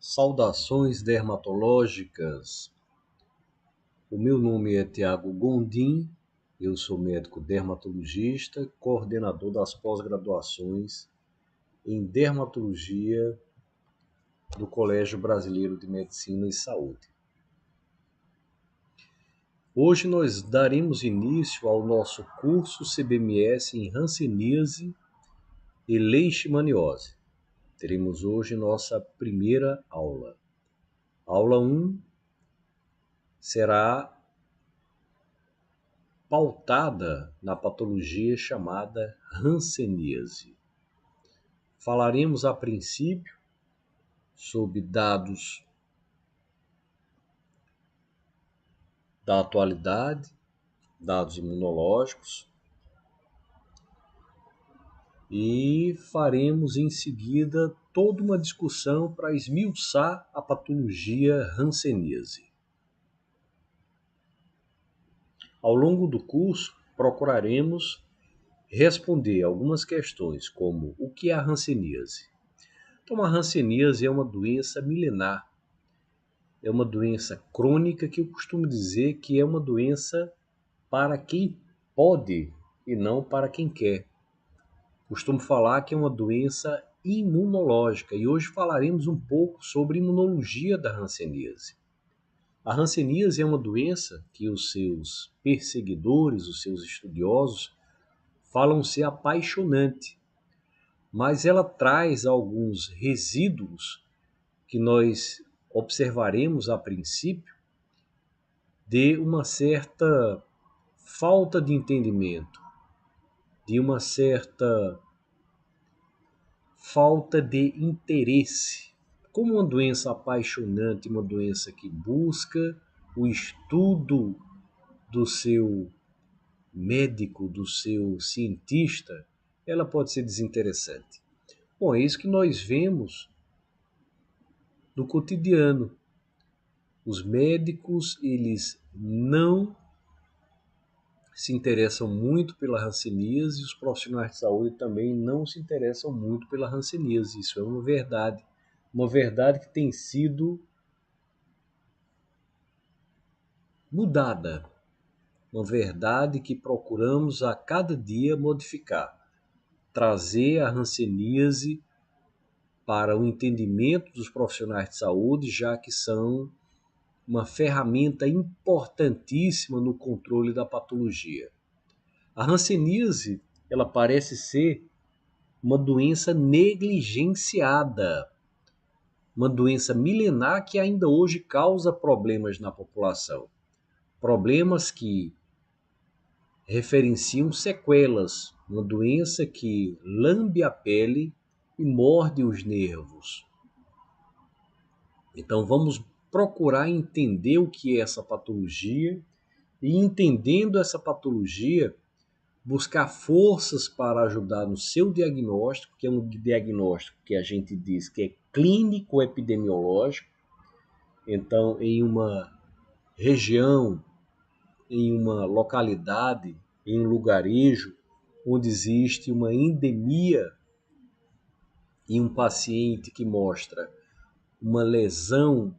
Saudações dermatológicas. O meu nome é Tiago Gondim, eu sou médico dermatologista, coordenador das pós-graduações em dermatologia do Colégio Brasileiro de Medicina e Saúde. Hoje nós daremos início ao nosso curso CBMS em hanseníase e leishmaniose. Teremos hoje nossa primeira aula. Aula 1 será pautada na patologia chamada hanseníase. Falaremos a princípio sobre dados da atualidade, dados imunológicos, e faremos em seguida toda uma discussão para esmiuçar a patologia hanseníase. Ao longo do curso, procuraremos responder algumas questões, como o que é a hanseníase? Então, a hanseníase é uma doença milenar, é uma doença crônica que eu costumo dizer que é uma doença para quem pode e não para quem quer. Costumo falar que é uma doença imunológica e hoje falaremos um pouco sobre imunologia da hanseníase. A hanseníase é uma doença que os seus perseguidores, os seus estudiosos, falam ser apaixonante, mas ela traz alguns resíduos que nós observaremos a princípio de uma certa falta de entendimento, de uma certa falta de interesse. Como uma doença apaixonante, uma doença que busca o estudo do seu médico, do seu cientista, ela pode ser desinteressante. Bom, é isso que nós vemos no cotidiano. Os médicos, eles não se interessam muito pela hanseníase e os profissionais de saúde também não se interessam muito pela hanseníase. Isso é uma verdade que tem sido mudada, uma verdade que procuramos a cada dia modificar, trazer a hanseníase para o entendimento dos profissionais de saúde, já que são uma ferramenta importantíssima no controle da patologia. A hanseníase, ela parece ser uma doença negligenciada, uma doença milenar que ainda hoje causa problemas na população. Problemas que referenciam sequelas, uma doença que lambe a pele e morde os nervos. Então vamos procurar entender o que é essa patologia e, entendendo essa patologia, buscar forças para ajudar no seu diagnóstico, que é um diagnóstico que a gente diz que é clínico-epidemiológico. Então, em uma região, em uma localidade, em um lugarejo, onde existe uma endemia em um paciente que mostra uma lesão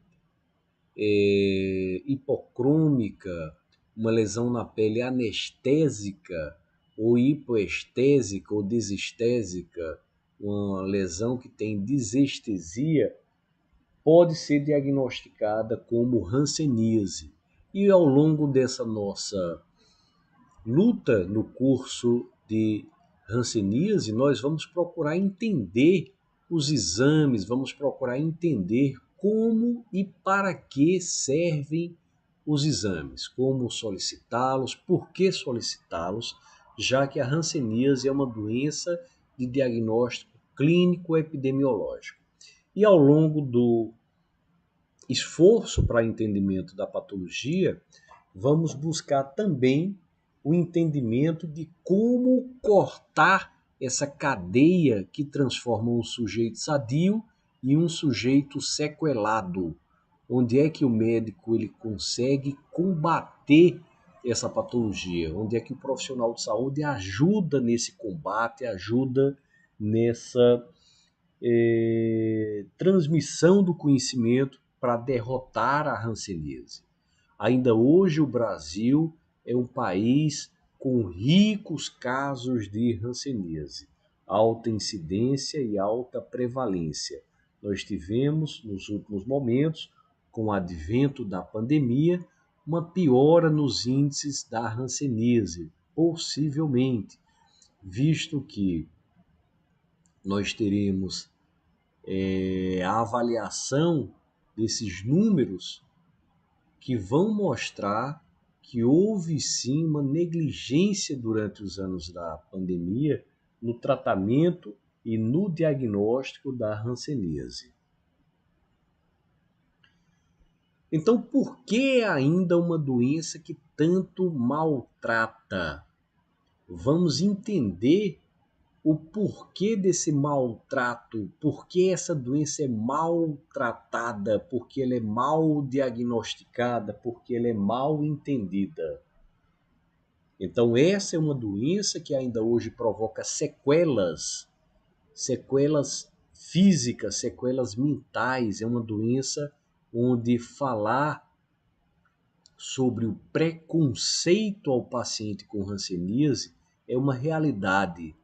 hipocrômica, uma lesão na pele anestésica, ou hipoestésica ou desestésica, uma lesão que tem desestesia, pode ser diagnosticada como hanseníase. E ao longo dessa nossa luta no curso de hanseníase, nós vamos procurar entender os exames, vamos procurar entender como e para que servem os exames, como solicitá-los, por que solicitá-los, já que a hanseníase é uma doença de diagnóstico clínico epidemiológico. E ao longo do esforço para entendimento da patologia, vamos buscar também o entendimento de como cortar essa cadeia que transforma um sujeito sadio em um sujeito sequelado. Onde é que o médico ele consegue combater essa patologia? Onde é que o profissional de saúde ajuda nesse combate, ajuda nessa transmissão do conhecimento para derrotar a hanseníase. Ainda hoje o Brasil é um país com ricos casos de hanseníase, alta incidência e alta prevalência. Nós tivemos, nos últimos momentos, com o advento da pandemia, uma piora nos índices da hanseníase, possivelmente, visto que nós teremos a avaliação desses números que vão mostrar que houve sim uma negligência durante os anos da pandemia no tratamento e no diagnóstico da hanseníase. Então, por que ainda uma doença que tanto maltrata? Vamos entender o porquê desse maltrato, por que essa doença é maltratada, porque ela é mal diagnosticada, porque ela é mal entendida. Então, essa é uma doença que ainda hoje provoca sequelas físicas, sequelas mentais. É uma doença onde falar sobre o preconceito ao paciente com hanseníase é uma realidade.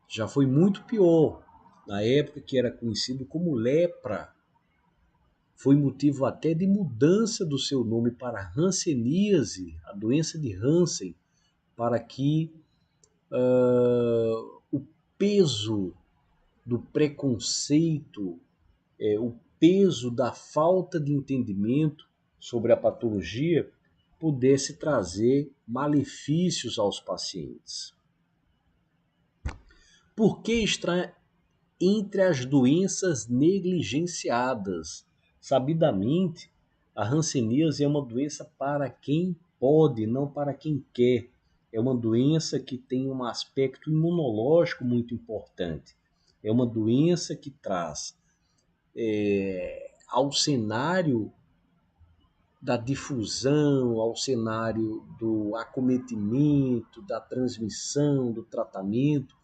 Já foi muito pior. Na época que era conhecido como lepra, foi motivo até de mudança do seu nome para hanseníase, a doença de Hansen, para que o peso do preconceito, o peso da falta de entendimento sobre a patologia pudesse trazer malefícios aos pacientes. Por que está entre as doenças negligenciadas? Sabidamente, a hanseníase é uma doença para quem pode, não para quem quer. É uma doença que tem um aspecto imunológico muito importante. É uma doença que traz ao cenário da difusão, ao cenário do acometimento, da transmissão, do tratamento,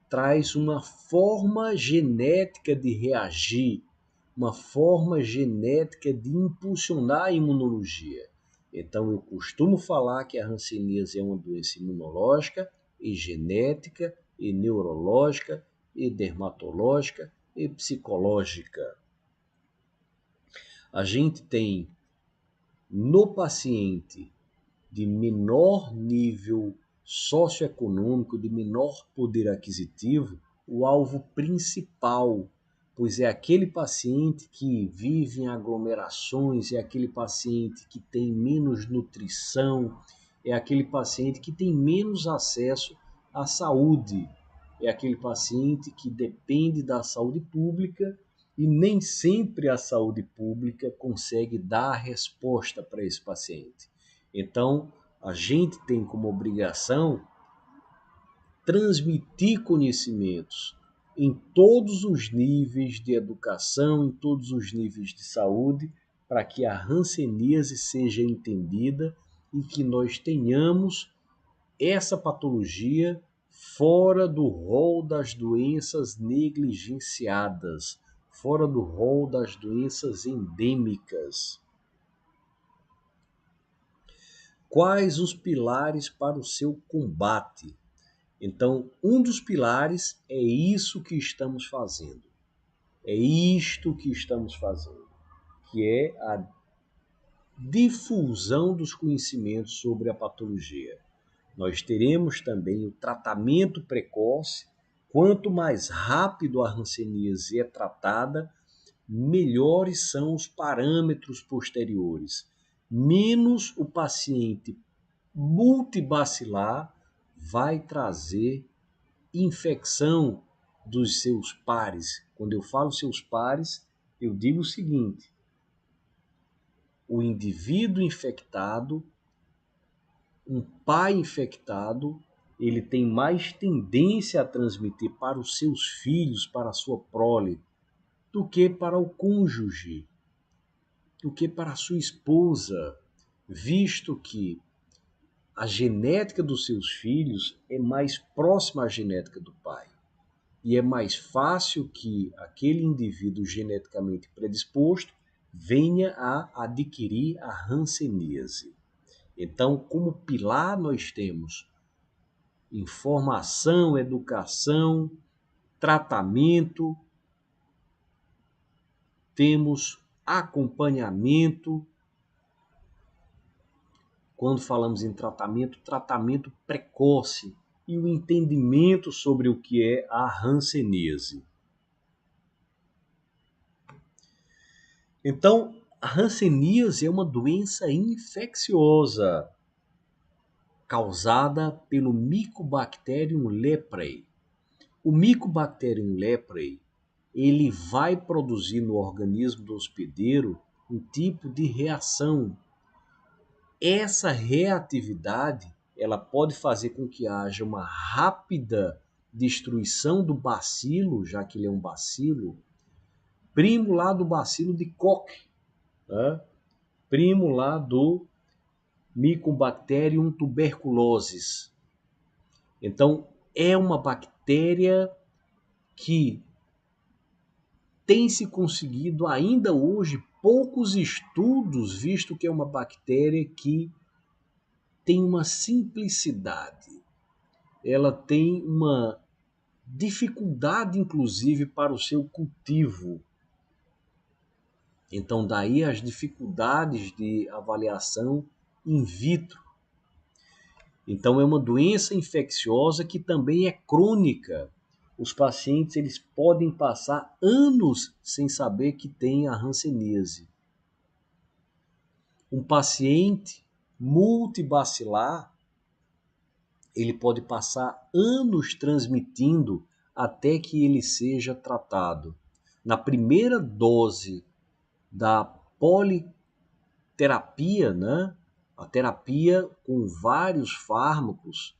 traz uma forma genética de reagir, uma forma genética de impulsionar a imunologia. Então, eu costumo falar que a hanseníase é uma doença imunológica e genética e neurológica e dermatológica e psicológica. A gente tem no paciente de menor nível socioeconômico, de menor poder aquisitivo, o alvo principal, pois é aquele paciente que vive em aglomerações, é aquele paciente que tem menos nutrição, é aquele paciente que tem menos acesso à saúde, é aquele paciente que depende da saúde pública e nem sempre a saúde pública consegue dar a resposta para esse paciente. Então, a gente tem como obrigação transmitir conhecimentos em todos os níveis de educação, em todos os níveis de saúde, para que a hanseníase seja entendida e que nós tenhamos essa patologia fora do rol das doenças negligenciadas, fora do rol das doenças endêmicas. Quais os pilares para o seu combate? Então, um dos pilares é isso que estamos fazendo. É isto que estamos fazendo, que é a difusão dos conhecimentos sobre a patologia. Nós teremos também o tratamento precoce. Quanto mais rápido a hanseníase é tratada, melhores são os parâmetros posteriores. Menos o paciente multibacilar vai trazer infecção dos seus pares. Quando eu falo seus pares, eu digo o seguinte: o indivíduo infectado, um pai infectado, ele tem mais tendência a transmitir para os seus filhos, para a sua prole, do que para o cônjuge, do que para a sua esposa, visto que a genética dos seus filhos é mais próxima à genética do pai. e é mais fácil que aquele indivíduo geneticamente predisposto venha a adquirir a hanseníase. Então, como pilar, nós temos informação, educação, tratamento, temos acompanhamento. Quando falamos em tratamento, tratamento precoce e o entendimento sobre o que é a hanseníase. Então, a hanseníase é uma doença infecciosa causada pelo Mycobacterium leprae. O Mycobacterium leprae, ele vai produzir no organismo do hospedeiro um tipo de reação. Essa reatividade, ela pode fazer com que haja uma rápida destruição do bacilo, já que ele é um bacilo, primo lá do bacilo de Koch, né? Primo lá do Mycobacterium tuberculosis. Então, é uma bactéria que tem se conseguido ainda hoje poucos estudos, visto que é uma bactéria que tem uma simplicidade. Ela tem uma dificuldade, inclusive, para o seu cultivo. Então, daí as dificuldades de avaliação in vitro. Então, é uma doença infecciosa que também é crônica. Os pacientes eles podem passar anos sem saber que tem a hanseníase. Um paciente multibacilar, ele pode passar anos transmitindo até que ele seja tratado. Na primeira dose da politerapia, né? A terapia com vários fármacos,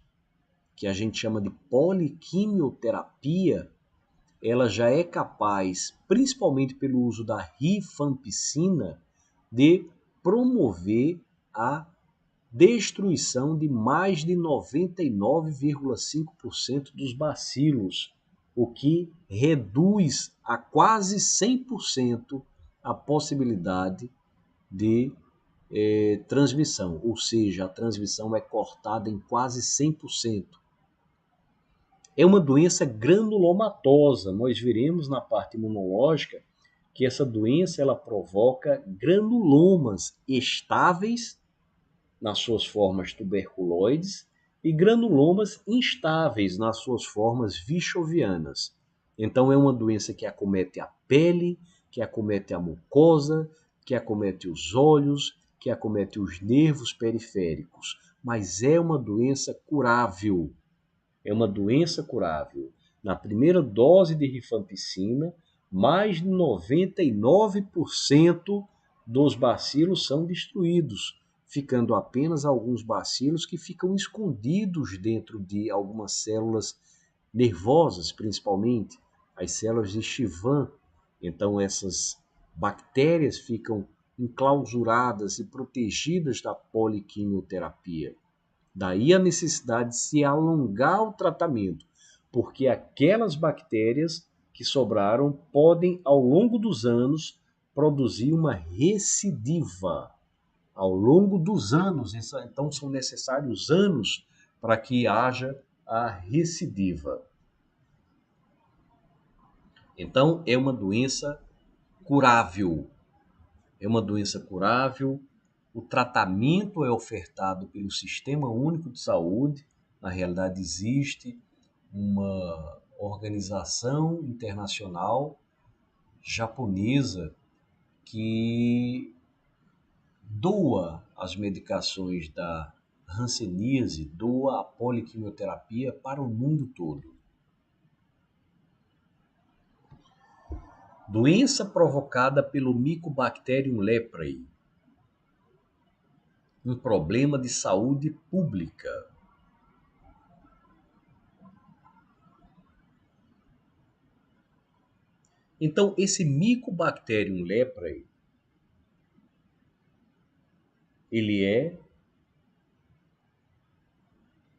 que a gente chama de poliquimioterapia, ela já é capaz, principalmente pelo uso da rifampicina, de promover a destruição de mais de 99,5% dos bacilos, o que reduz a quase 100% a possibilidade de transmissão, ou seja, a transmissão é cortada em quase 100%. É uma doença granulomatosa. Nós veremos na parte imunológica que essa doença ela provoca granulomas estáveis nas suas formas tuberculoides e granulomas instáveis nas suas formas vichovianas. Então é uma doença que acomete a pele, que acomete a mucosa, que acomete os olhos, que acomete os nervos periféricos, mas é uma doença curável. É uma doença curável. Na primeira dose de rifampicina, mais de 99% dos bacilos são destruídos, ficando apenas alguns bacilos que ficam escondidos dentro de algumas células nervosas, principalmente as células de Schwann. Então essas bactérias ficam enclausuradas e protegidas da poliquimioterapia. Daí a necessidade de se alongar o tratamento, porque aquelas bactérias que sobraram podem, ao longo dos anos, produzir uma recidiva. Ao longo dos anos, então são necessários anos para que haja a recidiva. Então, é uma doença curável. É uma doença curável. O tratamento é ofertado pelo Sistema Único de Saúde. Na realidade, existe uma organização internacional japonesa que doa as medicações da hanseníase, doa a poliquimioterapia para o mundo todo. Doença provocada pelo Mycobacterium leprae. Um problema de saúde pública. Então, esse Mycobacterium leprae, ele é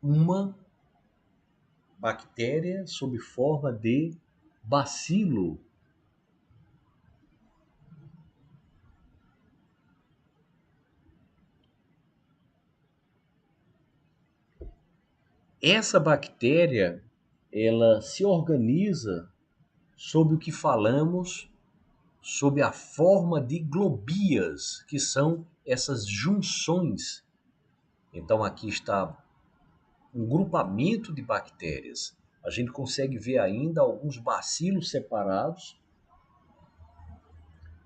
uma bactéria sob forma de bacilo. Essa bactéria, ela se organiza sob o que falamos, sob a forma de globias, que são essas junções. Então aqui está um grupamento de bactérias. A gente consegue ver ainda alguns bacilos separados,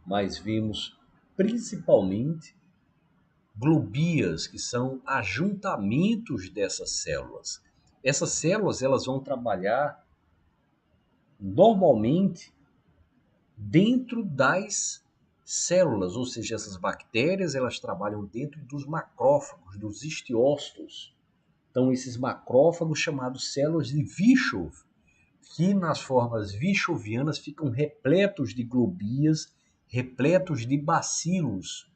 mas vimos principalmente globias, que são ajuntamentos dessas células. Essas células elas vão trabalhar normalmente dentro das células, ou seja, essas bactérias elas trabalham dentro dos macrófagos, dos histiócitos. Então, esses macrófagos chamados células de Virchow, que nas formas virchovianas ficam repletos de globias, repletos de bacilos.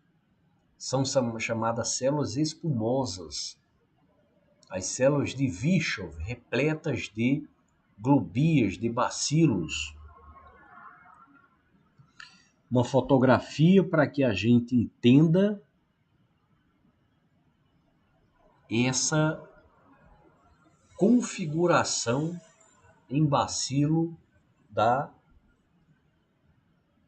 São chamadas células espumosas. As células de Virchow, repletas de globias, de bacilos. Uma fotografia para que a gente entenda essa configuração em bacilo da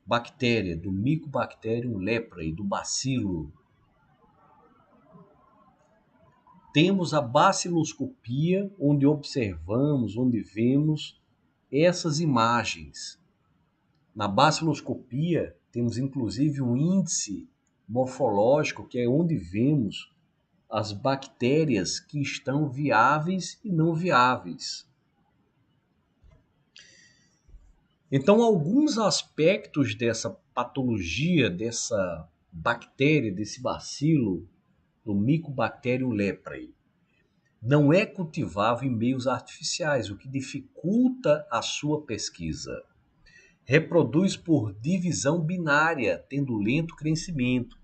bactéria, do Mycobacterium leprae, do bacilo. Temos a baciloscopia, onde observamos, onde vemos essas imagens. Na baciloscopia, temos inclusive um índice morfológico, que é onde vemos as bactérias que estão viáveis e não viáveis. Então, alguns aspectos dessa patologia, dessa bactéria, desse bacilo, do Mycobacterium leprae, não é cultivável em meios artificiais, o que dificulta a sua pesquisa. Reproduz por divisão binária, tendo lento crescimento.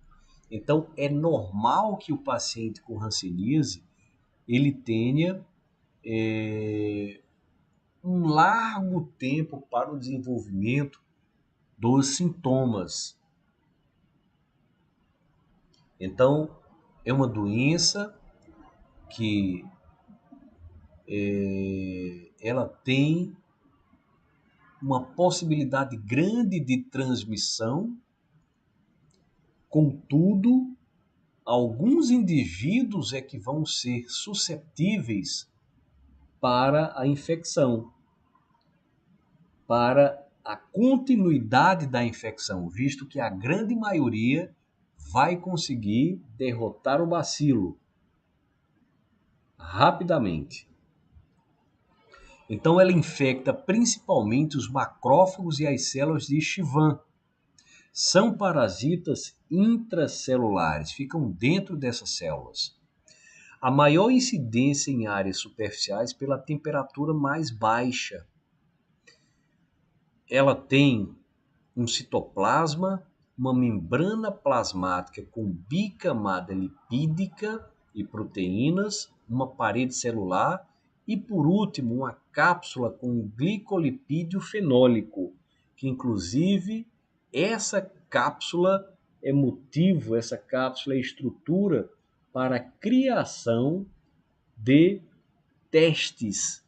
Então, é normal que o paciente com hanseníase ele tenha um largo tempo para o desenvolvimento dos sintomas. Então, é uma doença que ela tem uma possibilidade grande de transmissão, contudo, alguns indivíduos é que vão ser suscetíveis para a infecção, para a continuidade da infecção, visto que a grande maioria vai conseguir derrotar o bacilo rapidamente. Então ela infecta principalmente os macrófagos e as células de Schwann. São parasitas intracelulares, ficam dentro dessas células. A maior incidência em áreas superficiais pela temperatura mais baixa. Ela tem um citoplasma, uma membrana plasmática com bicamada lipídica e proteínas, uma parede celular e, por último, uma cápsula com glicolipídio fenólico, que inclusive essa cápsula é motivo, essa cápsula é estrutura para a criação de testes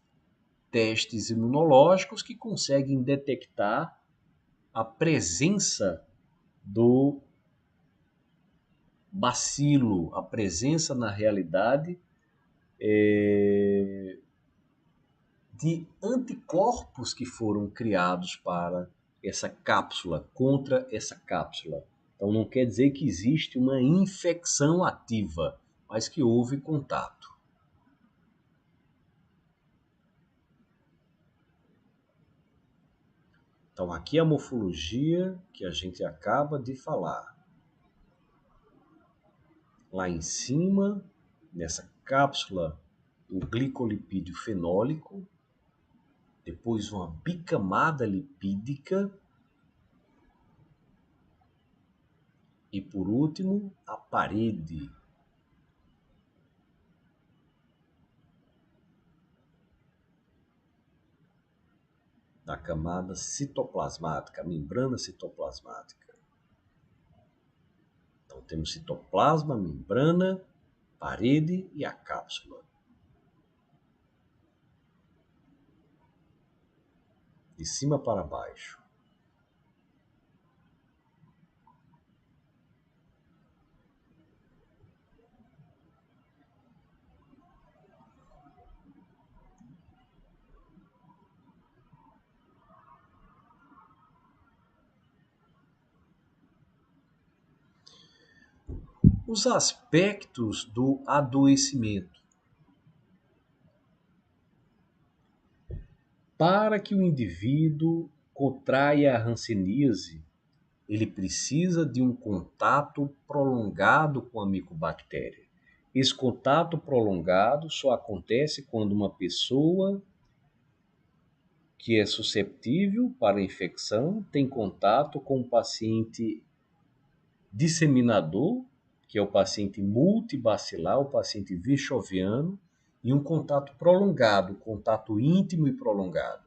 imunológicos que conseguem detectar a presença do bacilo, a presença na realidade de anticorpos que foram criados para essa cápsula, contra essa cápsula. Então não quer dizer que existe uma infecção ativa, mas que houve contato. Então aqui é a morfologia que a gente acaba de falar. Lá em cima, nessa cápsula, o glicolipídio fenólico, depois uma bicamada lipídica e, por último, a parede. da camada citoplasmática, a membrana citoplasmática. Então, temos citoplasma, membrana, parede e a cápsula. De cima para baixo. Os aspectos do adoecimento. Para que o indivíduo contraia a hanseníase, ele precisa de um contato prolongado com a micobactéria. Esse contato prolongado só acontece quando uma pessoa que é susceptível para a infecção tem contato com um paciente disseminador, que é o paciente multibacilar, o paciente virchoviano, e um contato prolongado, contato íntimo e prolongado.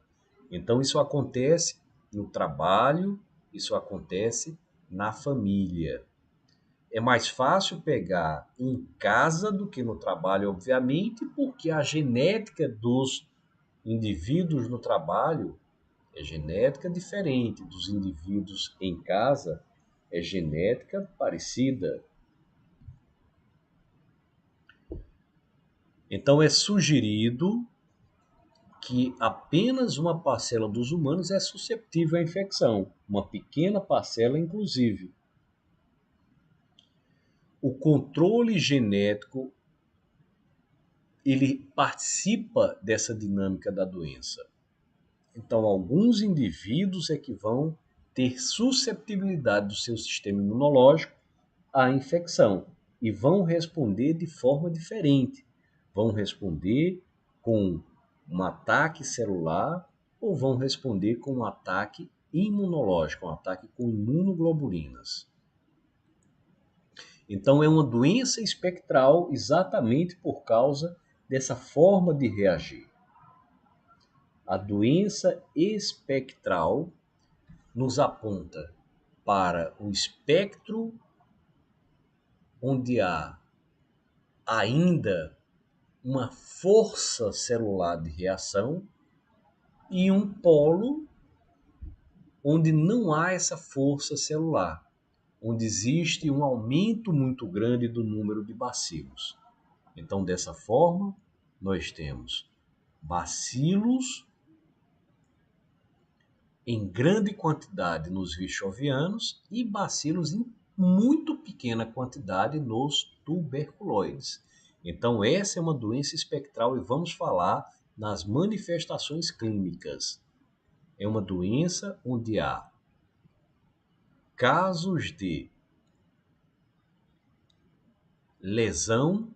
Então, isso acontece no trabalho, isso acontece na família. É mais fácil pegar em casa do que no trabalho, obviamente, porque a genética dos indivíduos no trabalho é genética diferente dos indivíduos em casa, é genética parecida. Então é sugerido que apenas uma parcela dos humanos é susceptível à infecção, uma pequena parcela inclusive. O controle genético ele participa dessa dinâmica da doença. Então alguns indivíduos é que vão ter susceptibilidade do seu sistema imunológico à infecção e vão responder de forma diferente. Vão responder com um ataque celular ou vão responder com um ataque imunológico, um ataque com imunoglobulinas. Então é uma doença espectral exatamente por causa dessa forma de reagir. A doença espectral nos aponta para um espectro onde há ainda uma força celular de reação e um polo onde não há essa força celular, onde existe um aumento muito grande do número de bacilos. Então, dessa forma, nós temos bacilos em grande quantidade nos virchovianos e bacilos em muito pequena quantidade nos tuberculoides. Então, essa é uma doença espectral e vamos falar nas manifestações clínicas. É uma doença onde há casos de lesão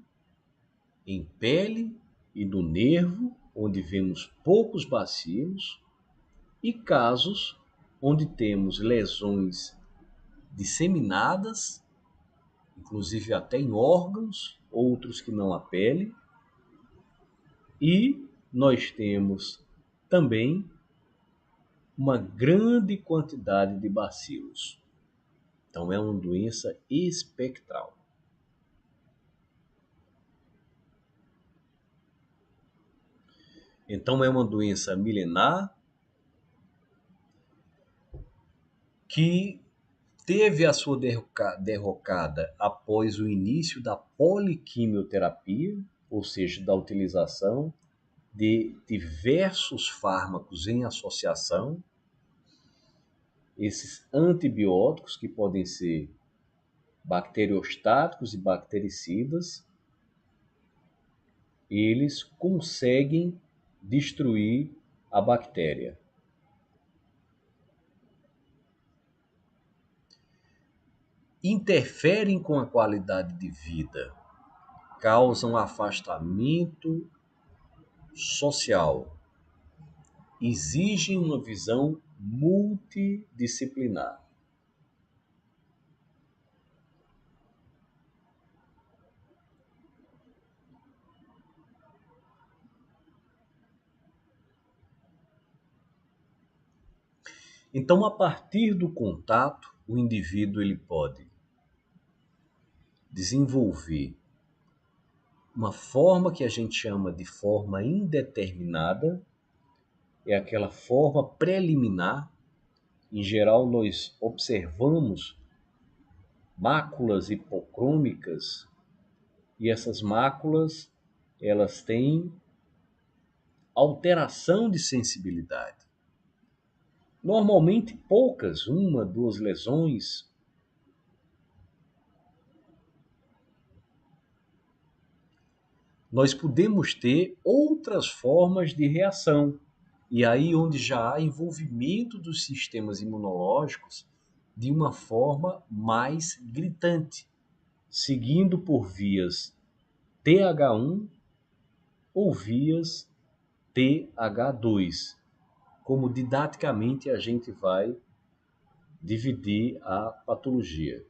em pele e no nervo, onde vemos poucos bacilos, e casos onde temos lesões disseminadas, inclusive até em órgãos, outros que não a pele, e nós temos também uma grande quantidade de bacilos. Então é uma doença espectral. Então é uma doença milenar que teve a sua derrocada após o início da poliquimioterapia, ou seja, da utilização de diversos fármacos em associação, esses antibióticos que podem ser bacteriostáticos e bactericidas, eles conseguem destruir a bactéria. Interferem com a qualidade de vida, causam afastamento social, exigem uma visão multidisciplinar. Então, a partir do contato, o indivíduo ele pode desenvolver uma forma que a gente chama de forma indeterminada, é aquela forma preliminar. Em geral, nós observamos máculas hipocrômicas e essas máculas elas têm alteração de sensibilidade. Normalmente poucas, uma, duas lesões. Nós podemos ter outras formas de reação. E aí onde já há envolvimento dos sistemas imunológicos de uma forma mais gritante, seguindo por vias TH1 ou vias TH2, como didaticamente a gente vai dividir a patologia.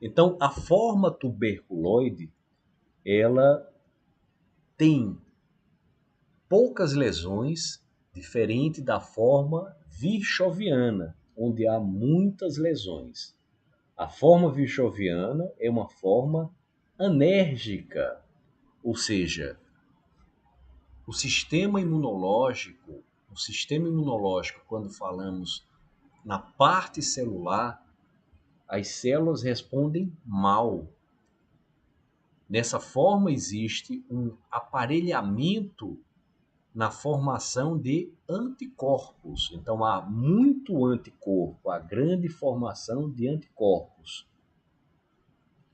Então, a forma tuberculoide, ela tem poucas lesões, diferente da forma virchoviana, onde há muitas lesões. A forma virchoviana é uma forma anérgica, ou seja, o sistema imunológico, quando falamos na parte celular, as células respondem mal. Dessa forma, existe um aparelhamento na formação de anticorpos. Então, há muito anticorpo, há grande formação de anticorpos.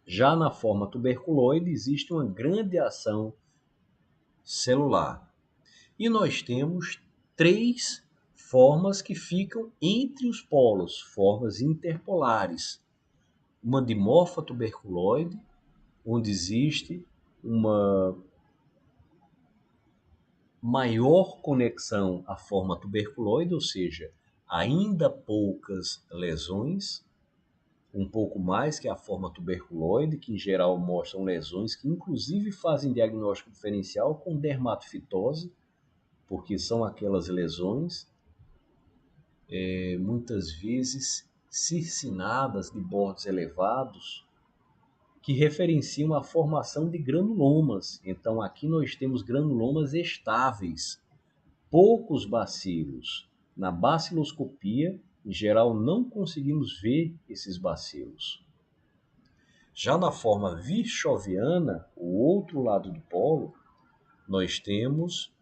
Já na forma tuberculoide, existe uma grande ação celular. E nós temos três formas que ficam entre os polos, formas interpolares. Uma dimorfa tuberculoide, onde existe uma maior conexão à forma tuberculoide, ou seja, ainda poucas lesões, um pouco mais que a forma tuberculoide, que em geral mostram lesões que inclusive fazem diagnóstico diferencial com dermatofitose, porque são aquelas lesões muitas vezes circinadas de bordos elevados, que referenciam a formação de granulomas. Então aqui nós temos granulomas estáveis, poucos bacilos. Na baciloscopia, em geral, não conseguimos ver esses bacilos. Já na forma virchoviana, o outro lado do polo, nós temos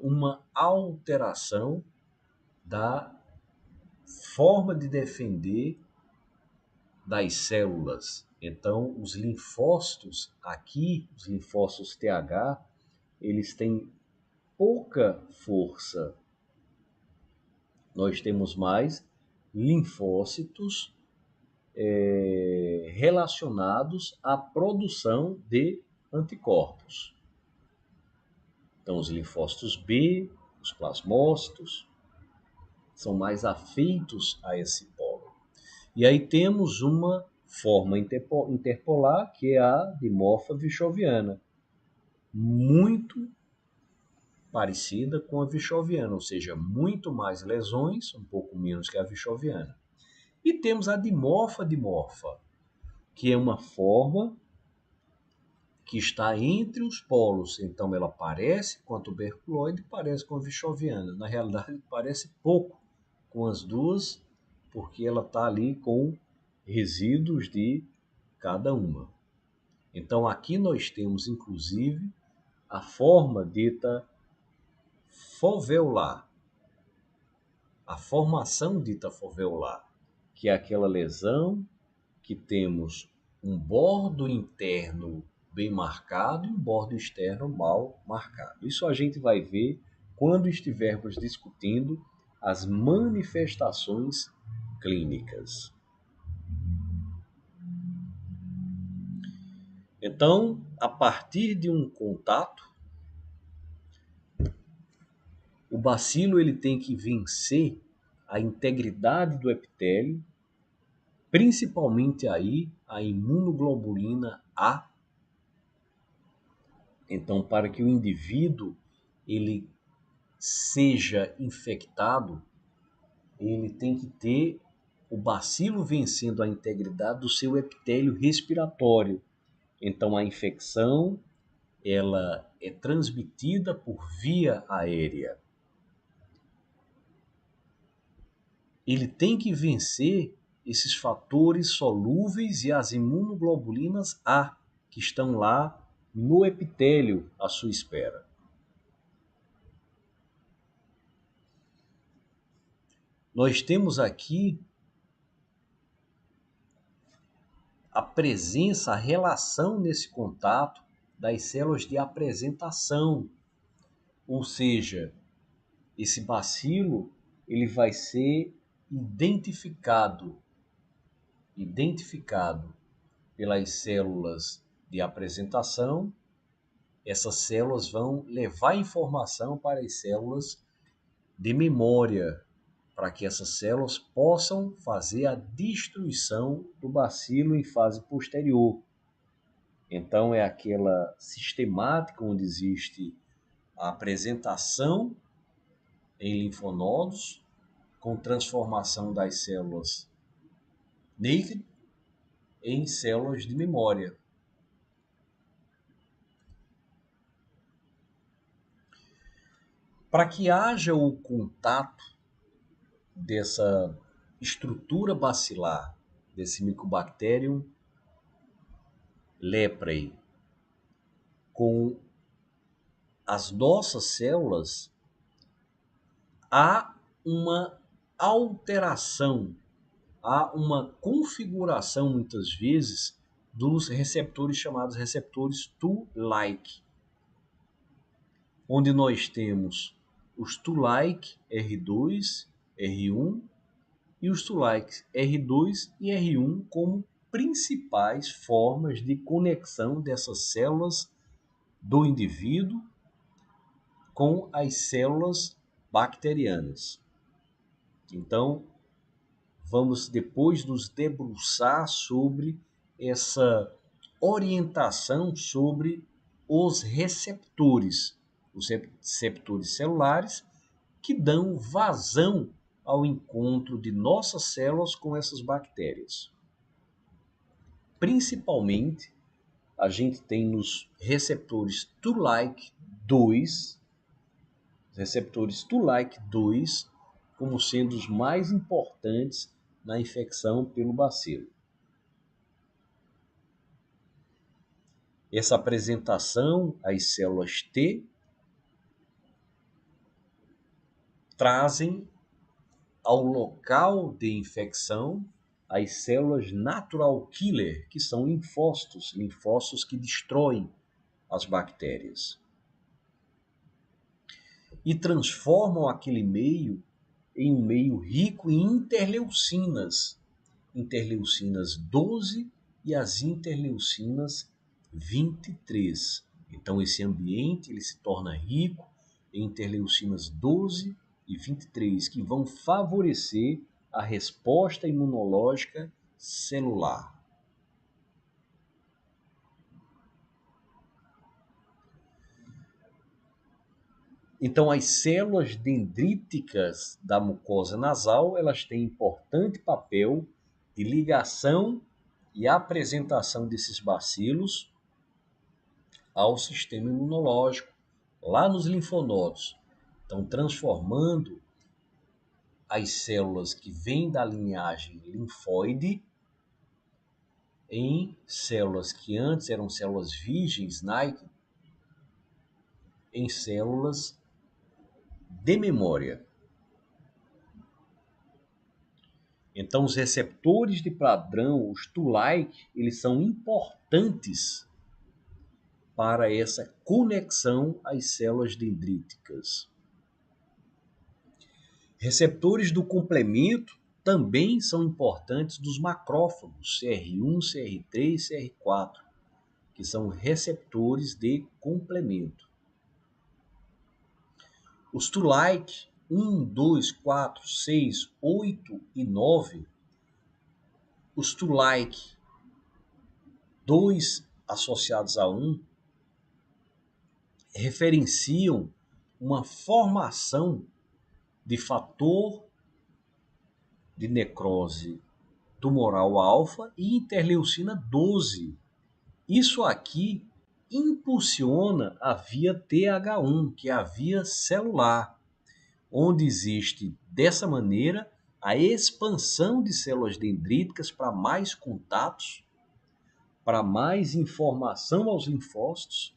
uma alteração da forma de defender das células. Então, os linfócitos aqui, os linfócitos TH, eles têm pouca força. Nós temos mais linfócitos relacionados à produção de anticorpos. Então, os linfócitos B, os plasmócitos, são mais afeitos a esse polo. E aí temos uma forma interpolar, que é a dimorfa virchoviana, muito parecida com a virchoviana, ou seja, muito mais lesões, um pouco menos que a virchoviana. E temos a dimorfa, que é uma forma que está entre os polos. Então ela parece com a tuberculoide, parece com a virchoviana. Na realidade, parece pouco com as duas, porque ela está ali com resíduos de cada uma. Então aqui nós temos, inclusive, a forma dita foveolar, a formação dita foveolar, que é aquela lesão que temos um bordo interno bem marcado e um bordo externo mal marcado. Isso a gente vai ver quando estivermos discutindo as manifestações clínicas. Então, a partir de um contato, o bacilo ele tem que vencer a integridade do epitélio, principalmente aí a imunoglobulina A. Então, para que o indivíduo ele seja infectado, ele tem que ter o bacilo vencendo a integridade do seu epitélio respiratório. Então, a infecção ela é transmitida por via aérea. Ele tem que vencer esses fatores solúveis e as imunoglobulinas A, que estão lá no epitélio à sua espera. Nós temos aqui a presença, a relação nesse contato das células de apresentação, ou seja, esse bacilo ele vai ser identificado pelas células de apresentação. Essas células vão levar informação para as células de memória, para que essas células possam fazer a destruição do bacilo em fase posterior. Então, é aquela sistemática onde existe a apresentação em linfonodos, com transformação das células naked em células de memória. Para que haja o contato dessa estrutura bacilar, desse Mycobacterium leprae, com as nossas células, há uma alteração, há uma configuração, muitas vezes, dos receptores chamados receptores Toll-like, onde nós temos os Toll-like R2, R1 e os Toll-like R2 e R1 como principais formas de conexão dessas células do indivíduo com as células bacterianas. Então, vamos depois nos debruçar sobre essa orientação sobre os receptores celulares que dão vazão ao encontro de nossas células com essas bactérias. Principalmente, a gente tem nos receptores Toll-like 2, receptores Toll-like 2 como sendo os mais importantes na infecção pelo bacilo. Essa apresentação às células T trazem ao local de infecção as células natural killer, que são linfócitos que destroem as bactérias e transformam aquele meio em um meio rico em interleucinas, interleucinas 12 e as interleucinas 23. Então esse ambiente ele se torna rico em interleucinas 12 e 23, que vão favorecer a resposta imunológica celular. Então, as células dendríticas da mucosa nasal, elas têm importante papel de ligação e apresentação desses bacilos ao sistema imunológico, lá nos linfonodos. Então, transformando as células que vêm da linhagem linfóide em células que antes eram células virgens, Nike, em células de memória. Então, os receptores de padrão, os Toll-like, eles são importantes para essa conexão às células dendríticas. Receptores do complemento também são importantes dos macrófagos, CR1, CR3, CR4, que são receptores de complemento. Os Toll-like 1, 2, 4, 6, 8 e 9, os Toll-like 2 associados a 1, referenciam uma formação de fator de necrose tumoral alfa e interleucina 12. Isso aqui impulsiona a via TH1, que é a via celular, onde existe, dessa maneira, a expansão de células dendríticas para mais contatos, para mais informação aos linfócitos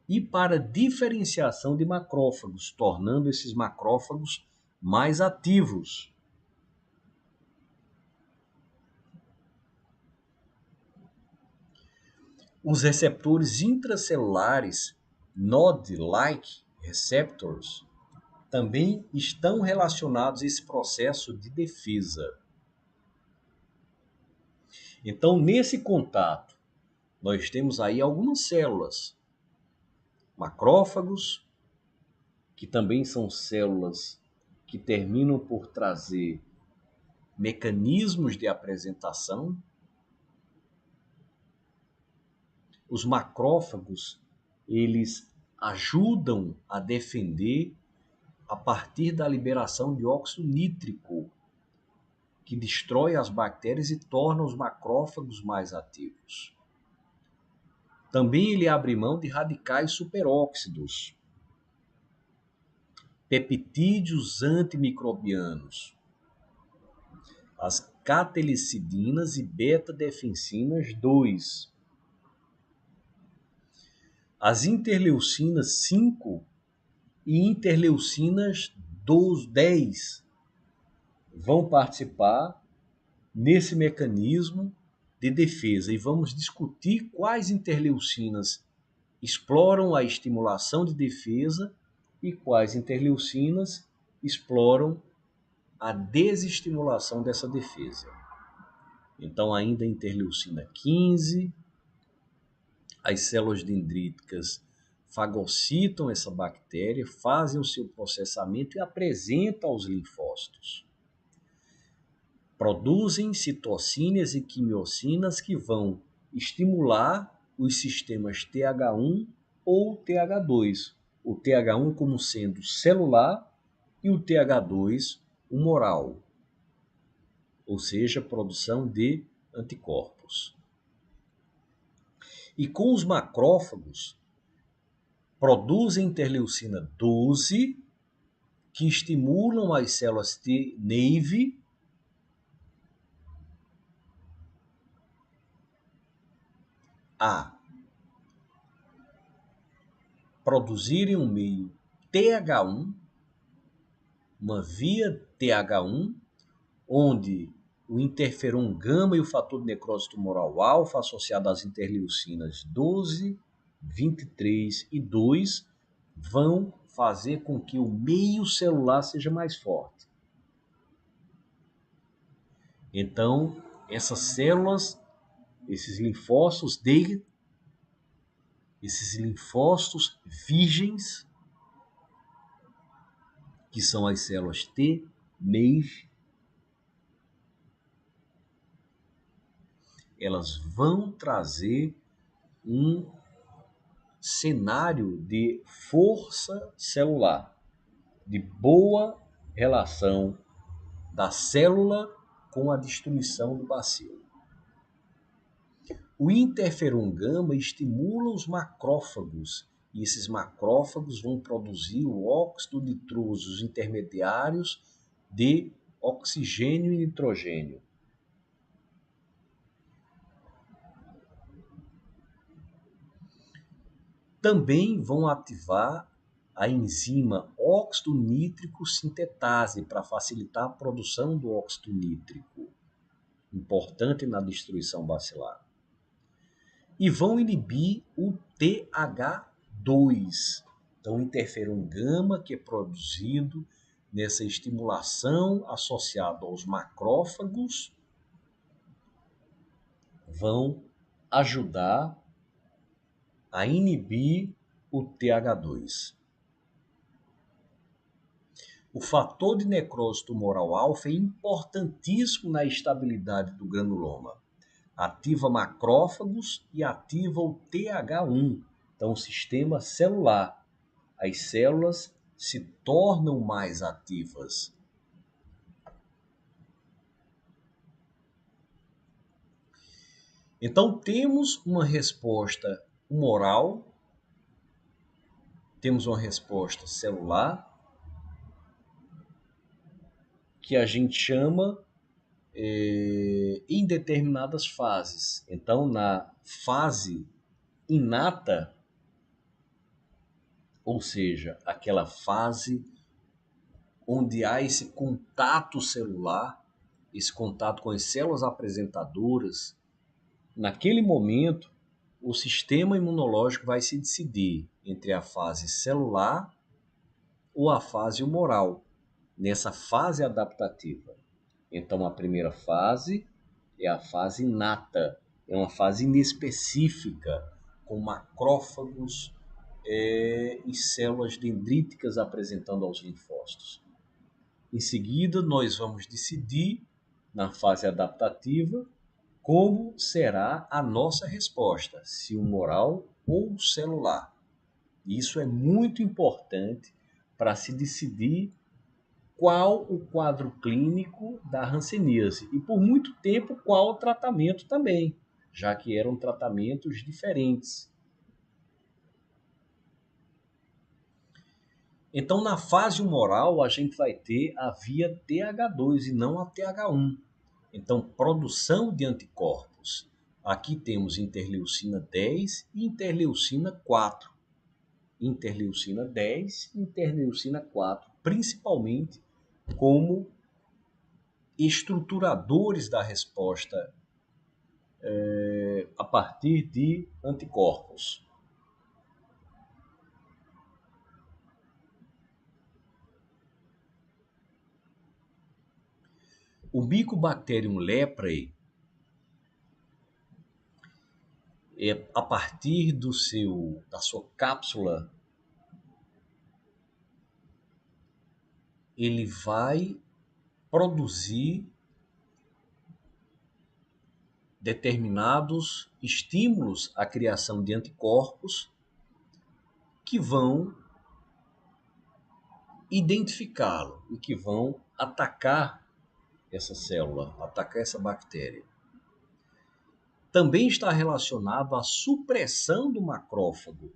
e para diferenciação de macrófagos, tornando esses macrófagos mais ativos. Os receptores intracelulares NOD-like receptors também estão relacionados a esse processo de defesa. Então, nesse contato, nós temos aí algumas células, macrófagos, que também são células que terminam por trazer mecanismos de apresentação. Os macrófagos, eles ajudam a defender a partir da liberação de óxido nítrico, que destrói as bactérias e torna os macrófagos mais ativos. Também ele abre mão de radicais superóxidos, peptídeos antimicrobianos, as catelicidinas e beta-defensinas 2. As interleucinas 5 e interleucinas 10 vão participar nesse mecanismo de defesa e vamos discutir quais interleucinas exploram a estimulação de defesa e quais interleucinas exploram a desestimulação dessa defesa. Então, ainda a interleucina 15, as células dendríticas fagocitam essa bactéria, fazem o seu processamento e apresentam aos linfócitos. Produzem citocinas e quimiocinas que vão estimular os sistemas TH1 ou TH2. O TH1 como sendo celular e o TH2 humoral, ou seja, produção de anticorpos. E com os macrófagos, produzem interleucina 12, que estimulam as células T-Nave a produzirem um meio TH1, uma via TH1, onde o interferon gama e o fator de necrose tumoral alfa, associado às interleucinas 12, 23 e 2, vão fazer com que o meio celular seja mais forte. Então, essas células, esses linfócitos virgens, que são as células T-Nave, elas vão trazer um cenário de força celular, de boa relação da célula com a destruição do bacilo. O interferon gama estimula os macrófagos e esses macrófagos vão produzir o óxido nitroso, os intermediários de oxigênio e nitrogênio. Também vão ativar a enzima óxido nítrico sintetase para facilitar a produção do óxido nítrico, importante na destruição bacilar. E vão inibir o TH2. Então, o interferon gama, que é produzido nessa estimulação associada aos macrófagos, vão ajudar a inibir o TH2. O fator de necrose tumoral alfa é importantíssimo na estabilidade do granuloma. Ativa macrófagos e ativa o TH1, então o sistema celular. As células se tornam mais ativas. Então, temos uma resposta humoral, temos uma resposta celular, que a gente chama em determinadas fases. Então, na fase inata, ou seja, aquela fase onde há esse contato celular, esse contato com as células apresentadoras, naquele momento, o sistema imunológico vai se decidir entre a fase celular ou a fase humoral, nessa fase adaptativa. Então, a primeira fase é a fase inata, é uma fase inespecífica, com macrófagos e células dendríticas apresentando aos linfócitos. Em seguida, nós vamos decidir, na fase adaptativa, como será a nossa resposta, se humoral ou celular. Isso é muito importante para se decidir qual o quadro clínico da hanseníase e, por muito tempo, qual o tratamento também, já que eram tratamentos diferentes. Então, na fase humoral, a gente vai ter a via TH2 e não a TH1. Então, produção de anticorpos. Aqui temos interleucina 10 e interleucina 4. Interleucina 10 e interleucina 4, principalmente como estruturadores da resposta a partir de anticorpos. O Mycobacterium leprae, a partir da sua cápsula, ele vai produzir determinados estímulos à criação de anticorpos que vão identificá-lo e que vão atacar essa célula, atacar essa bactéria. Também está relacionado à supressão do macrófago,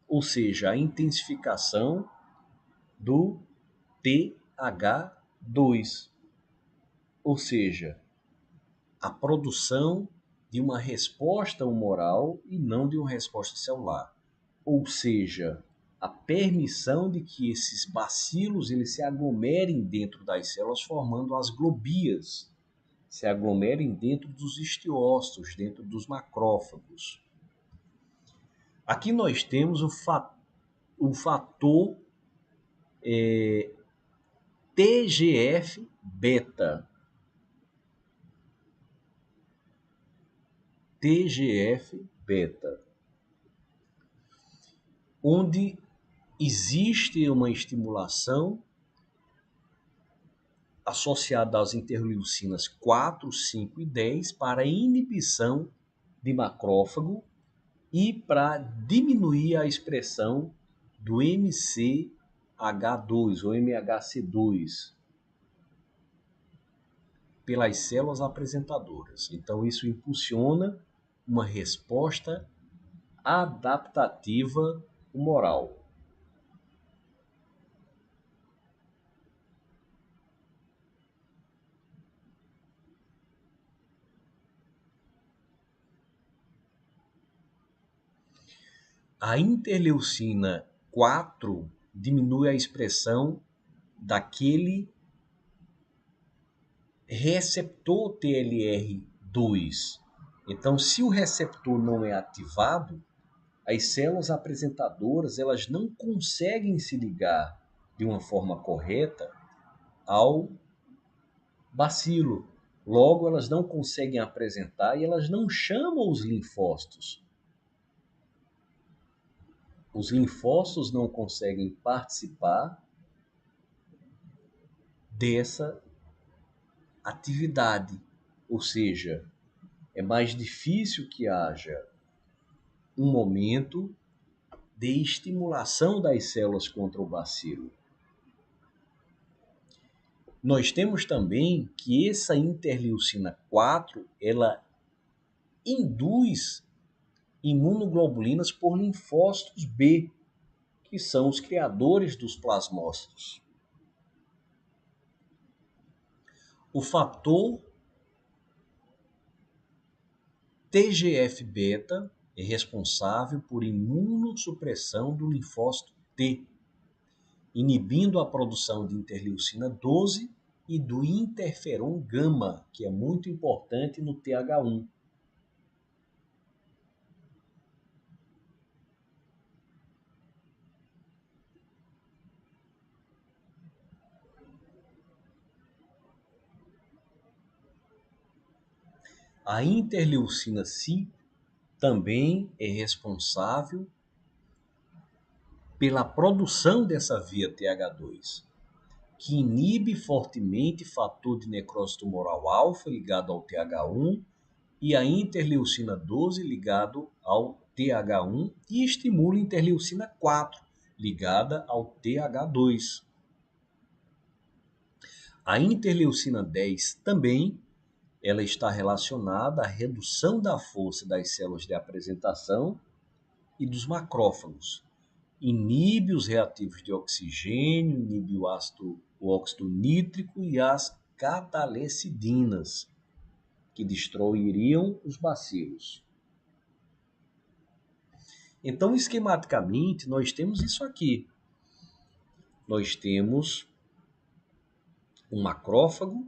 ou seja, a intensificação do TH2, ou seja, a produção de uma resposta humoral e não de uma resposta celular. Ou seja, a permissão de que esses bacilos eles se aglomerem dentro das células, formando as globias, se aglomerem dentro dos estiócitos, dentro dos macrófagos. Aqui nós temos o fator TGF-beta. TGF-beta, onde existe uma estimulação associada às interleucinas 4, 5 e 10 para a inibição de macrófago e para diminuir a expressão do MCH2 ou MHC2 pelas células apresentadoras. Então, isso impulsiona uma resposta adaptativa humoral. A interleucina 4 diminui a expressão daquele receptor TLR2. Então, se o receptor não é ativado, as células apresentadoras elas não conseguem se ligar de uma forma correta ao bacilo. Logo, elas não conseguem apresentar e elas não chamam os linfócitos. Os linfócitos não conseguem participar dessa atividade, ou seja, é mais difícil que haja um momento de estimulação das células contra o bacilo. Nós temos também que essa interleucina 4, ela induz imunoglobulinas por linfócitos B, que são os criadores dos plasmócitos. O fator TGF-beta é responsável por imunossupressão do linfócito T, inibindo a produção de interleucina 12 e do interferon gama, que é muito importante no TH1. A interleucina 5 também é responsável pela produção dessa via TH2, que inibe fortemente fator de necrose tumoral alfa ligado ao TH1 e a interleucina 12 ligado ao TH1 e estimula a interleucina 4 ligada ao TH2. A interleucina 10 também ela está relacionada à redução da força das células de apresentação e dos macrófagos. Inibe os reativos de oxigênio, inibe o óxido nítrico e as catalecidinas, que destruiriam os bacilos. Então, esquematicamente, nós temos isso aqui. Nós temos um macrófago.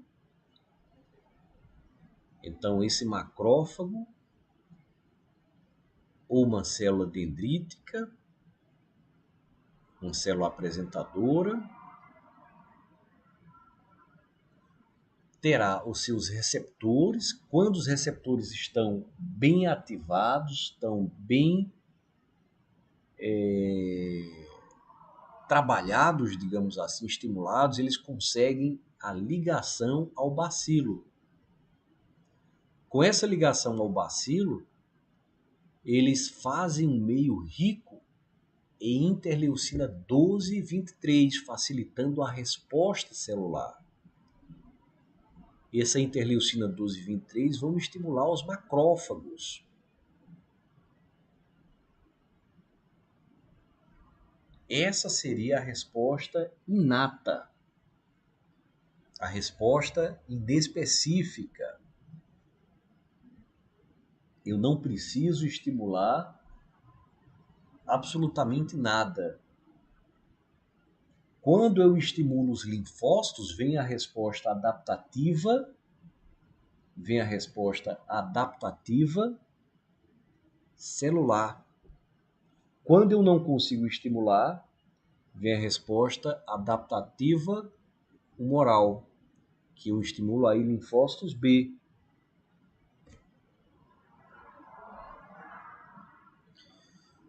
Então, esse macrófago, ou uma célula dendrítica, uma célula apresentadora, terá os seus receptores. Quando os receptores estão bem ativados, estão bem trabalhados, digamos assim, estimulados, eles conseguem a ligação ao bacilo. Com essa ligação ao bacilo, eles fazem um meio rico em interleucina 12 e 23, facilitando a resposta celular. Essa interleucina 12 e 23 vão estimular os macrófagos. Essa seria a resposta inata, a resposta inespecífica. Eu não preciso estimular absolutamente nada. Quando eu estimulo os linfócitos, vem a resposta adaptativa, celular. Quando eu não consigo estimular, vem a resposta adaptativa humoral, que eu estimulo aí linfócitos B.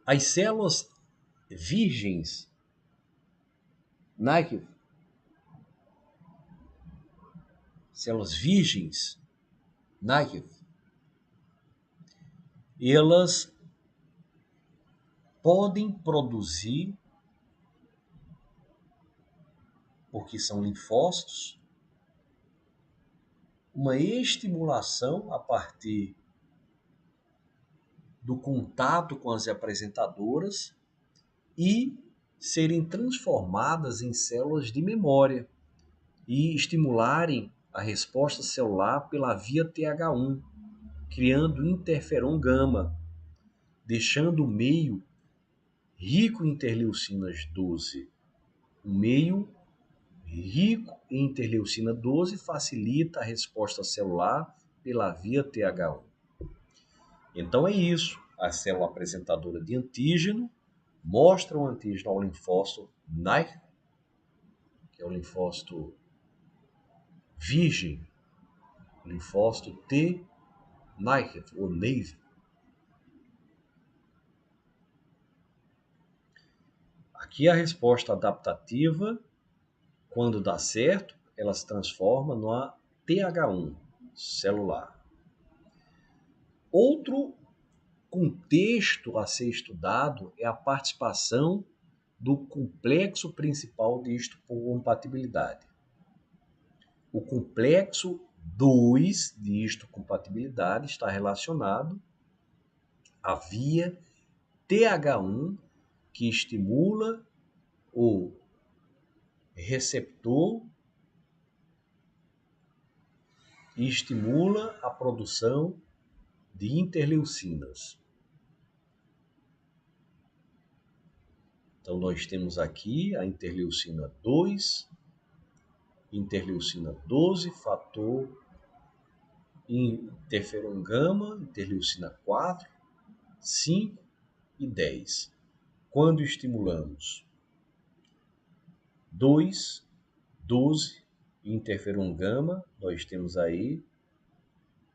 As células virgens, Nike, elas podem produzir, porque são linfócitos, uma estimulação a partir do contato com as apresentadoras e serem transformadas em células de memória e estimularem a resposta celular pela via TH1, criando interferon gama, deixando o meio rico em interleucinas 12. O meio rico em interleucina 12 facilita a resposta celular pela via TH1. Então é isso. A célula apresentadora de antígeno mostra o antígeno ao linfócito Nike, que é o linfócito virgem, linfócito T Nike ou Navy. Aqui a resposta adaptativa, quando dá certo, ela se transforma numa TH1 celular. Outro contexto a ser estudado é a participação do complexo principal de histocompatibilidade. O complexo 2 de histocompatibilidade está relacionado à via TH1, que estimula o receptor e estimula a produção de interleucinas. Então, nós temos aqui a interleucina 2, interleucina 12, fator interferon gama, interleucina 4, 5 e 10. Quando estimulamos 2, 12 e interferon gama, nós temos aí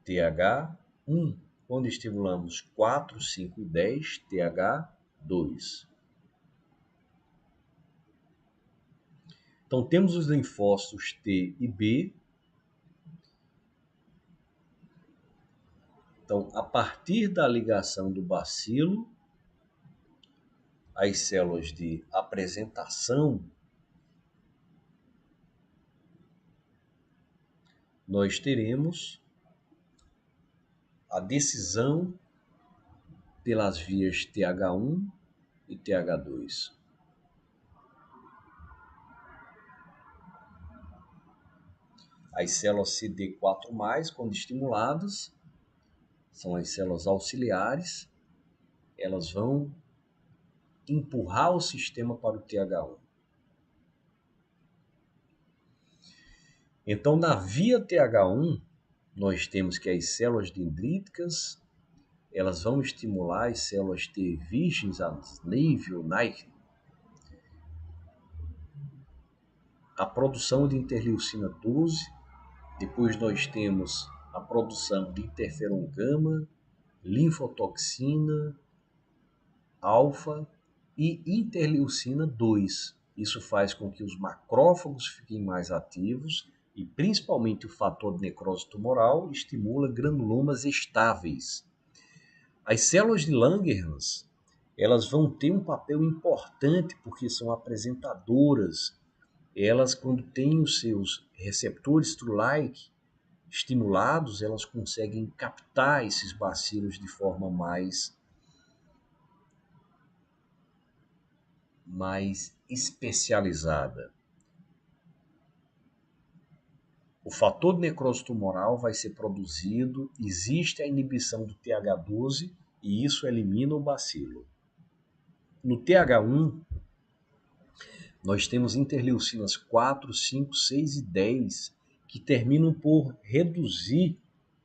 TH1. Quando estimulamos 4, 5 e 10, TH2. Então, temos os linfócitos T e B. Então, a partir da ligação do bacilo, as células de apresentação, nós teremos a decisão pelas vias TH1 e TH2. As células CD4+, quando estimuladas, são as células auxiliares, elas vão empurrar o sistema para o TH1. Então, na via TH1, nós temos que as células dendríticas, elas vão estimular as células T virgens, as nível, a produção de interleucina 12. Depois nós temos a produção de interferon gama, linfotoxina, alfa e interleucina 2. Isso faz com que os macrófagos fiquem mais ativos e principalmente o fator de necrose tumoral estimula granulomas estáveis. As células de Langerhans, elas vão ter um papel importante porque são apresentadoras. Elas, quando têm os seus receptores True-like estimulados, elas conseguem captar esses bacilos de forma mais especializada. O fator de necrose tumoral vai ser produzido, existe a inibição do TH12 e isso elimina o bacilo. No TH1, nós temos interleucinas 4, 5, 6 e 10 que terminam por reduzir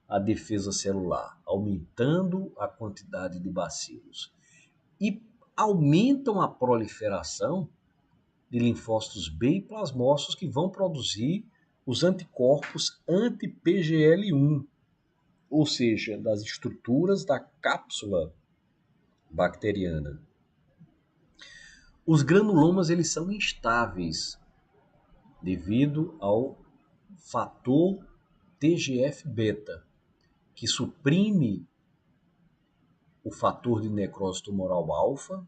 a defesa celular, aumentando a quantidade de bacilos. E aumentam a proliferação de linfócitos B e plasmócitos que vão produzir os anticorpos anti-PGL1, ou seja, das estruturas da cápsula bacteriana. Os granulomas eles são instáveis devido ao fator TGF-beta, que suprime o fator de necrose tumoral alfa,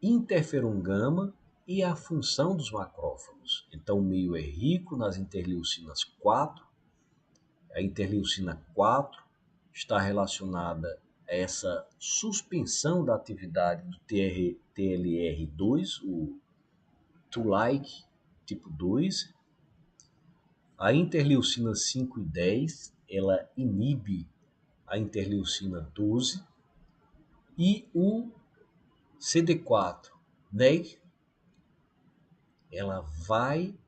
interferon gama e a função dos macrófagos. Então, o meio é rico nas interleucinas 4. A interleucina 4 está relacionada a essa suspensão da atividade do TLR2, o Toll-like tipo 2. A interleucina 5 e 10, ela inibe a interleucina 12. E o CD4, né? Ela vai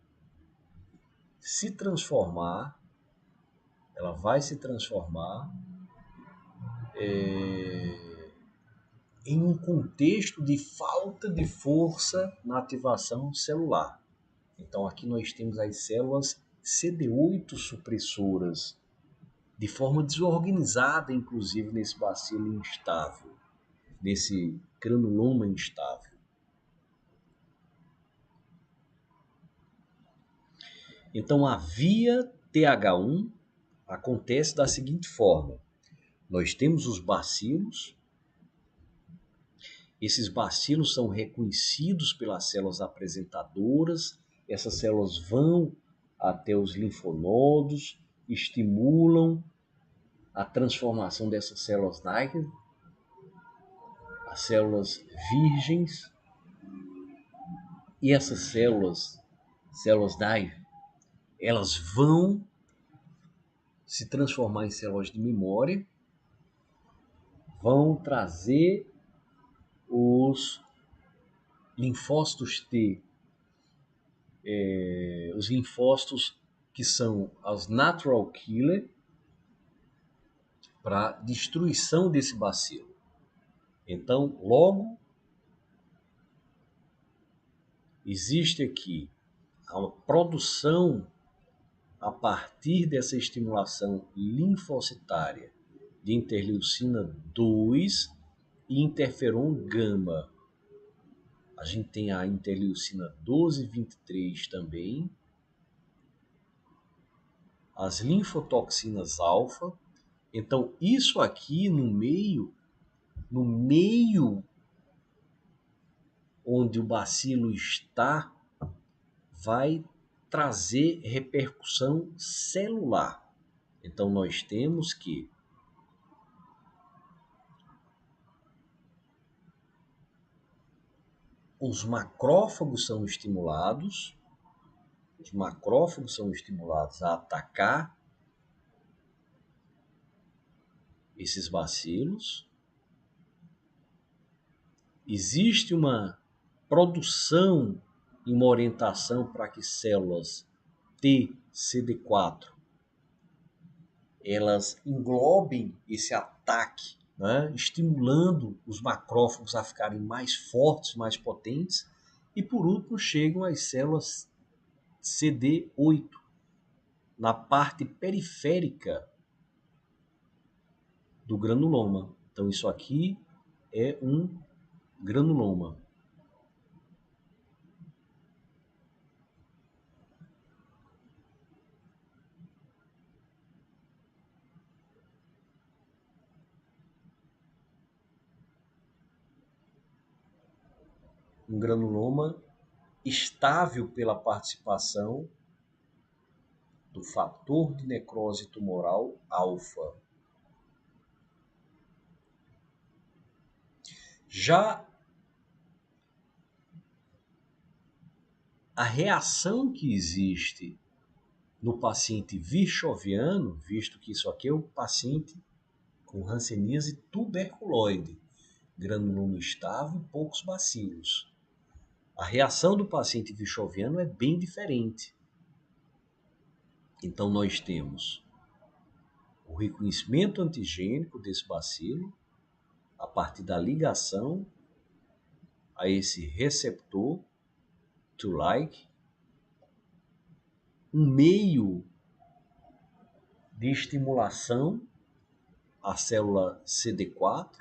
se transformar em um contexto de falta de força na ativação celular. Então, aqui nós temos as células CD8 supressoras, de forma desorganizada, inclusive, nesse bacilo instável, nesse granuloma instável. Então, a via TH1 acontece da seguinte forma. Nós temos os bacilos Esses bacilos são reconhecidos pelas células apresentadoras, essas células vão até os linfonodos, estimulam a transformação dessas células Nike, as células virgens, e essas células Nike, elas vão se transformar em células de memória, vão trazer os linfócitos T, os linfócitos que são as natural killer, para destruição desse bacilo. Então, logo, existe aqui a produção a partir dessa estimulação linfocitária de interleucina 2 e interferon gama. A gente tem a interleucina 12 e 23 também, as linfotoxinas alfa. Então, isso aqui no meio onde o bacilo está, vai trazer repercussão celular. Então, nós temos que os macrófagos são estimulados a atacar esses bacilos. Existe uma produção e uma orientação para que células T, CD4, elas englobem esse ataque, né, estimulando os macrófagos a ficarem mais fortes, mais potentes. E por último chegam as células CD8, na parte periférica do granuloma. Então isso aqui é um granuloma. Um granuloma estável pela participação do fator de necrose tumoral alfa. Já a reação que existe no paciente virchoviano, visto que isso aqui é o paciente com hanseníase tuberculoide, granuloma estável e poucos bacilos. A reação do paciente virchoviano é bem diferente. Então, nós temos o reconhecimento antigênico desse bacilo a partir da ligação a esse receptor to-like, um meio de estimulação à célula CD4,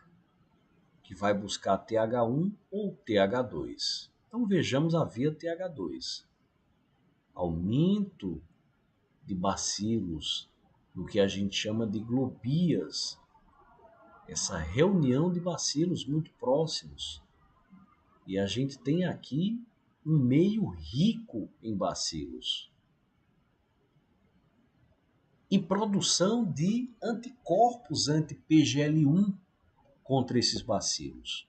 que vai buscar TH1 ou TH2. Então, vejamos a via TH2. Aumento de bacilos no que a gente chama de globias, essa reunião de bacilos muito próximos. E a gente tem aqui um meio rico em bacilos. Em produção de anticorpos anti-PGL1 contra esses bacilos.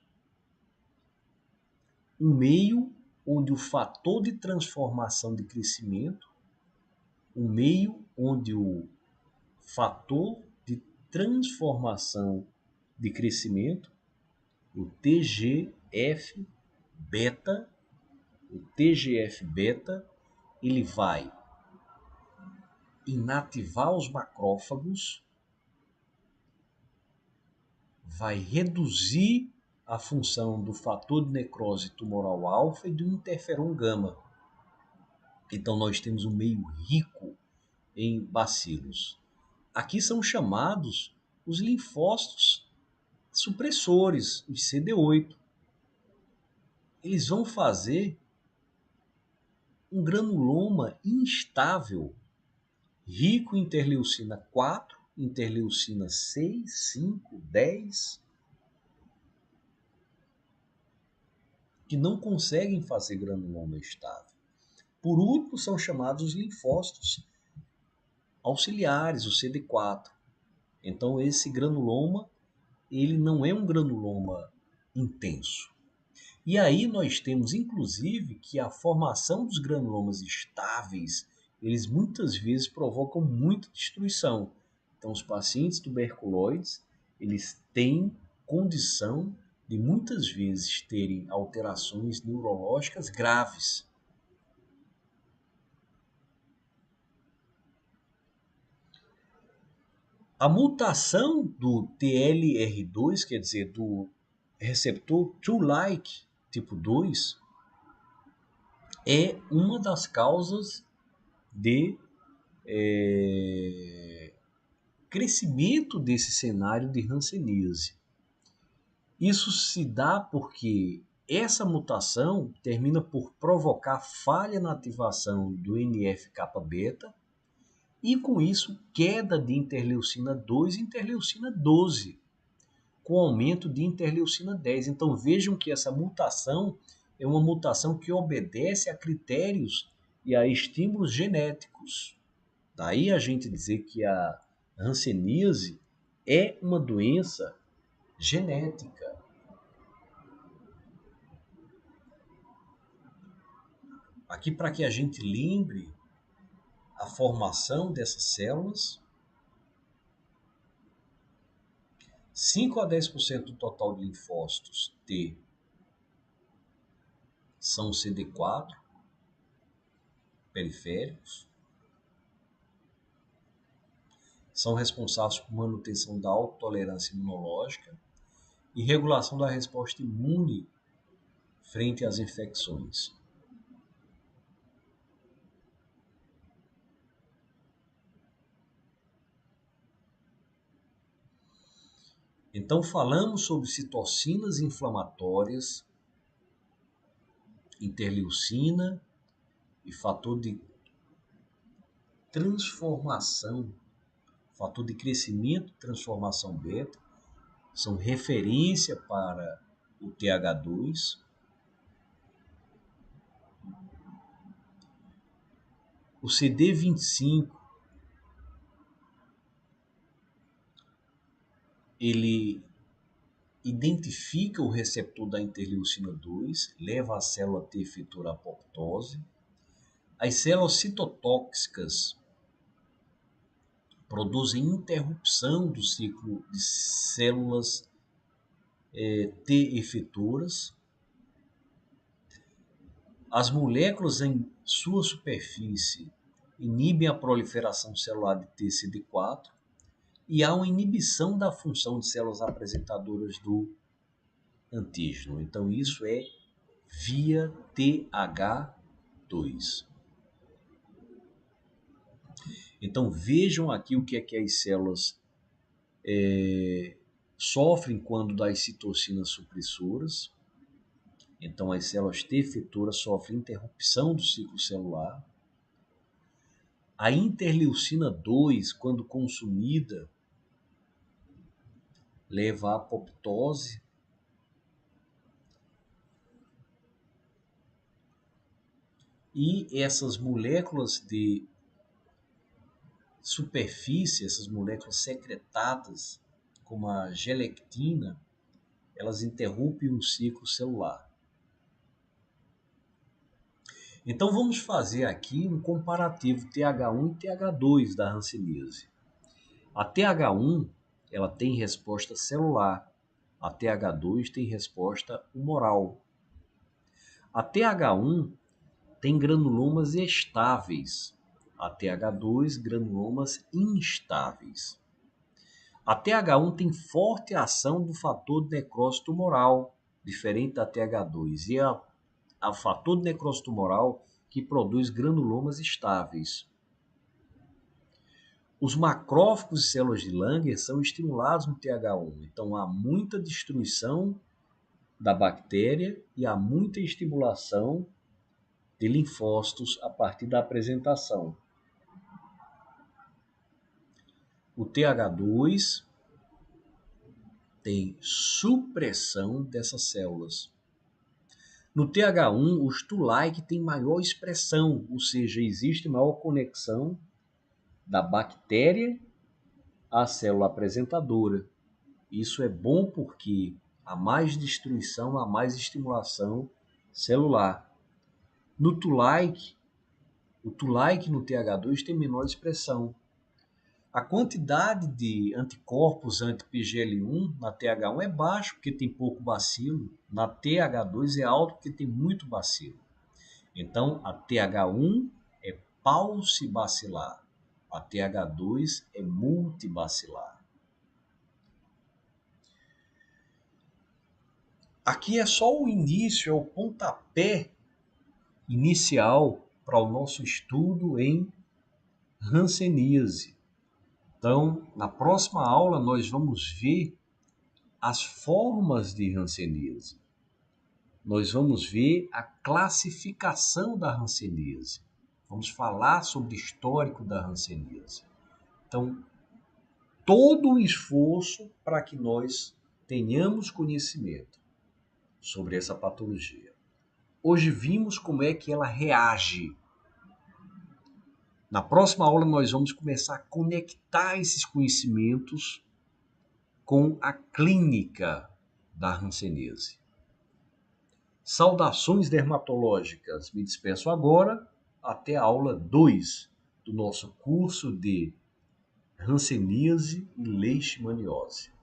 Um meio onde o fator de transformação de crescimento, um meio onde o fator de transformação de crescimento, o TGF-beta, ele vai inativar os macrófagos, vai reduzir a função do fator de necrose tumoral alfa e do interferon gama. Então nós temos um meio rico em bacilos. Aqui são chamados os linfócitos supressores, os CD8. Eles vão fazer um granuloma instável, rico em interleucina 4, interleucina 6, 5, 10. que não conseguem fazer granuloma estável. Por último, são chamados linfócitos auxiliares, o CD4. Então, esse granuloma, ele não é um granuloma intenso. E aí nós temos, inclusive, que a formação dos granulomas estáveis, eles muitas vezes provocam muita destruição. Então, os pacientes tuberculoides, eles têm condição de muitas vezes terem alterações neurológicas graves. A mutação do TLR2, quer dizer, do receptor Toll-like tipo 2, é uma das causas de crescimento desse cenário de hanseníase. Isso se dá porque essa mutação termina por provocar falha na ativação do NF-kappa-beta e, com isso, queda de interleucina 2 e interleucina 12, com aumento de interleucina 10. Então, vejam que essa mutação é uma mutação que obedece a critérios e a estímulos genéticos. Daí a gente dizer que a hanseníase é uma doença genética. Aqui para que a gente lembre a formação dessas células, 5 a 10% do total de linfócitos T são CD4 periféricos, são responsáveis por manutenção da autotolerância imunológica e regulação da resposta imune frente às infecções. Então, falamos sobre citocinas inflamatórias, interleucina e fator de transformação, fator de crescimento e transformação beta, são referência para o TH2. O CD25, ele identifica o receptor da interleucina 2, leva a célula a ter efetor apoptose. As células citotóxicas produzem interrupção do ciclo de células T efetoras. As moléculas em sua superfície inibem a proliferação celular de TCD4 e há uma inibição da função de células apresentadoras do antígeno. Então, isso é via TH2. Então, vejam aqui o que é que as células sofrem quando das citocinas supressoras. Então, as células T efetoras sofrem interrupção do ciclo celular. A interleucina 2, quando consumida, leva à apoptose. E essas moléculas de superfície, essas moléculas secretadas, como a gelectina, elas interrompem o ciclo celular. Então vamos fazer aqui um comparativo TH1 e TH2 da hanseníase. A TH1 ela tem resposta celular, a TH2 tem resposta humoral. A TH1 tem granulomas estáveis, a TH2 granulomas instáveis. A TH1 tem forte ação do fator de necrose tumoral, diferente da TH2, e a fator de necrose tumoral que produz granulomas estáveis. Os macrófagos e células de Langer são estimulados no TH1, então há muita destruição da bactéria e há muita estimulação de linfócitos a partir da apresentação. O TH2 tem supressão dessas células. No TH1, os Toll-like têm maior expressão, ou seja, existe maior conexão da bactéria à célula apresentadora. Isso é bom porque há mais destruição, há mais estimulação celular. No Toll-like, o Toll-like no TH2 tem menor expressão. A quantidade de anticorpos anti-PGL1 na TH1 é baixa porque tem pouco bacilo. Na TH2 é alto porque tem muito bacilo. Então, a TH1 é paucibacilar. A TH2 é multibacilar. Aqui é só o início, é o pontapé inicial para o nosso estudo em hanseníase. Então, na próxima aula, nós vamos ver as formas de hanseníase. Nós vamos ver a classificação da hanseníase. Vamos falar sobre o histórico da hanseníase. Então, todo o esforço para que nós tenhamos conhecimento sobre essa patologia. Hoje vimos como é que ela reage. Na próxima aula, nós vamos começar a conectar esses conhecimentos com a clínica da hanseníase. Saudações dermatológicas. Me despeço agora. Até a aula 2 do nosso curso de hanseníase e leishmaniose.